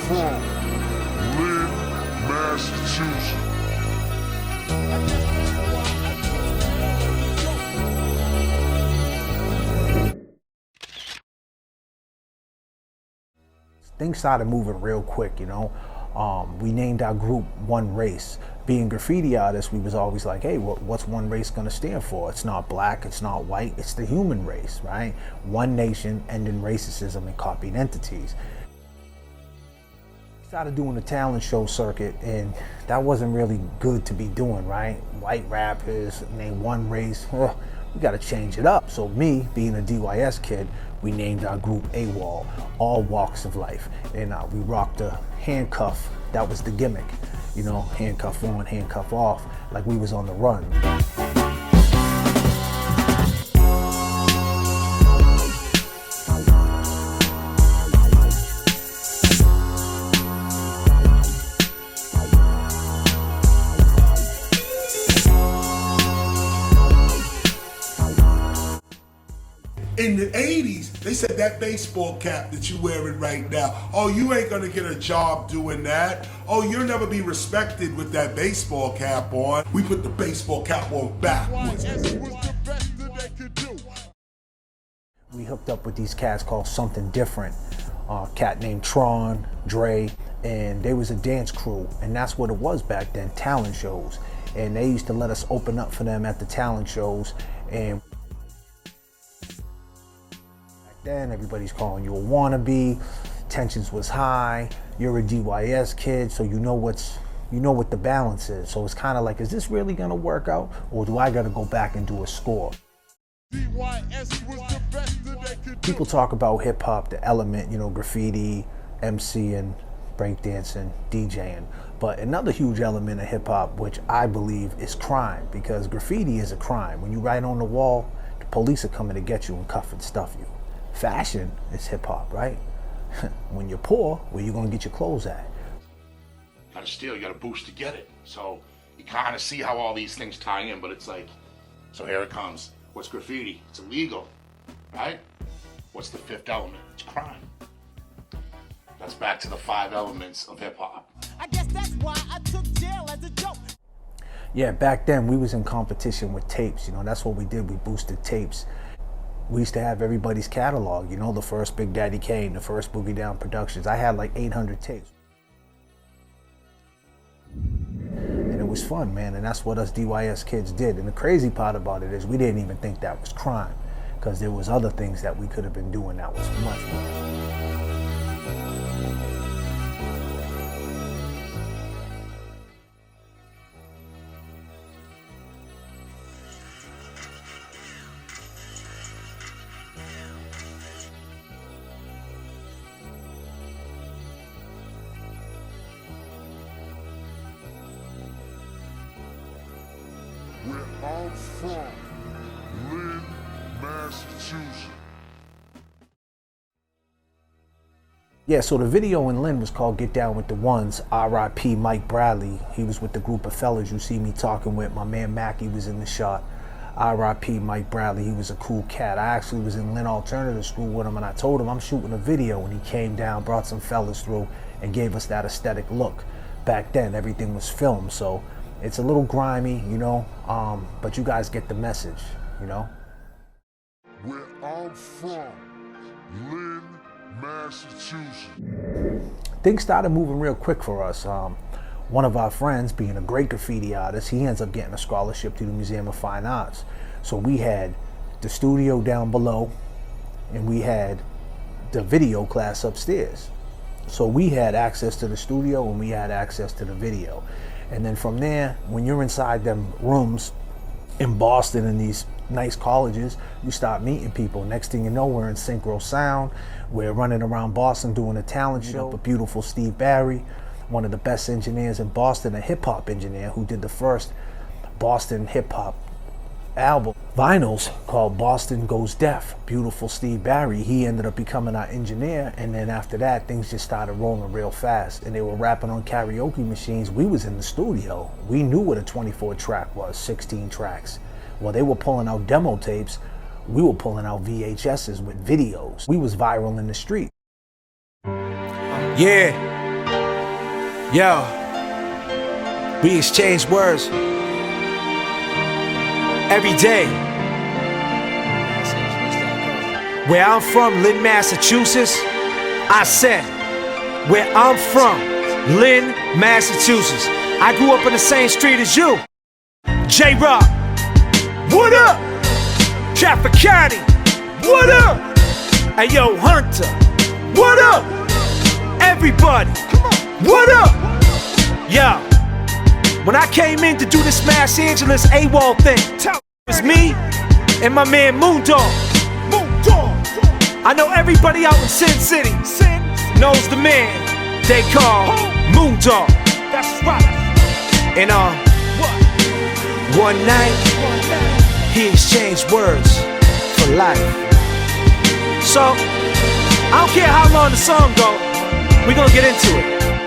from Lynn, Massachusetts. Things started moving real quick, you know. We named our group One Race. Being graffiti artists, we was always like, hey, what's one race gonna stand for? It's not black, it's not white, it's the human race, right? One nation, ending racism and copied entities. Started doing the talent show circuit, and that wasn't really good to be doing, right? White rappers named One Race, we gotta change it up. So me, being a DYS kid, we named our group AWOL, all walks of life. And we rocked a handcuff, that was the gimmick. You know, handcuff on, handcuff off, like we was on the run. In the 80s, they said that baseball cap that you're wearing right now, oh, you ain't gonna get a job doing that. Oh, you'll never be respected with that baseball cap on. We put the baseball cap on backwards. We hooked up with these cats called Something Different. Cat named Tron, Dre, and they was a dance crew, and that's what it was back then, talent shows. And they used to let us open up for them at the talent shows, and then everybody's calling you a wannabe, tensions was high, you're a DYS kid, so you know what the balance is. So it's kind of like, is this really gonna work out, or do I gotta go back and do a score? People talk about hip hop, the element, you know, graffiti, MCing, breakdancing, DJing, but another huge element of hip hop, which I believe is crime, because graffiti is a crime. When you write on the wall, the police are coming to get you and cuff and stuff you. Fashion is hip hop, right? When you're poor, where you gonna get your clothes at? You gotta steal, you gotta boost to get it. So you kind of see how all these things tie in, but it's like, so here it comes. What's graffiti? It's illegal, right? What's the fifth element? It's crime. That's back to the 5 elements of hip hop. I guess that's why I took jail as a joke. Yeah, back then we was in competition with tapes, you know, that's what we did, we boosted tapes. We used to have everybody's catalog, you know, the first Big Daddy Kane, the first Boogie Down Productions. I had like 800 tapes. And it was fun, man, and that's what us DYS kids did. And the crazy part about it is we didn't even think that was crime, because there was other things that we could have been doing that was much more. Where I'm from, Lynn, Massachusetts. Yeah, so the video in Lynn was called Get Down with the Ones, R.I.P. Mike Bradley. He was with the group of fellas you see me talking with. My man Mackie was in the shot. R.I.P. Mike Bradley, he was a cool cat. I actually was in Lynn Alternative School with him, and I told him I'm shooting a video, and he came down, brought some fellas through, and gave us that aesthetic look. Back then, everything was filmed, so it's a little grimy, you know, but you guys get the message, you know? Where I'm from, Lynn, Massachusetts. Things started moving real quick for us. One of our friends, being a great graffiti artist, he ends up getting a scholarship to the Museum of Fine Arts. So we had the studio down below, and we had the video class upstairs. So we had access to the studio, and we had access to the video. And then from there, when you're inside them rooms in Boston in these nice colleges, you start meeting people. Next thing you know, we're in Synchro Sound. We're running around Boston doing a talent show. A beautiful Steve Barry, one of the best engineers in Boston, a hip hop engineer who did the first Boston hip hop album, vinyls, called Boston Goes Deaf. Beautiful Steve Barry. He ended up becoming our engineer, and then after that, things just started rolling real fast. And they were rapping on karaoke machines. We was in the studio. We knew what a 24 track was, 16 tracks. Well, they were pulling out demo tapes. We were pulling out VHSs with videos. We was viral in the street. Yeah. Yo, we exchange words every day. Where I'm from, Lynn, Massachusetts, I said, where I'm from, Lynn, Massachusetts. I grew up in the same street as you. J-Rock, what up? Traffic County, what up? Hey yo, Hunter, what up? Everybody, what up? Yo, when I came in to do this Los Angeles AWOL thing, it was me and my man Moondog. I know everybody out in Sin City knows the man they call Moondog. That's right. And one night he exchanged words for life. So I don't care how long the song goes, we gonna get into it.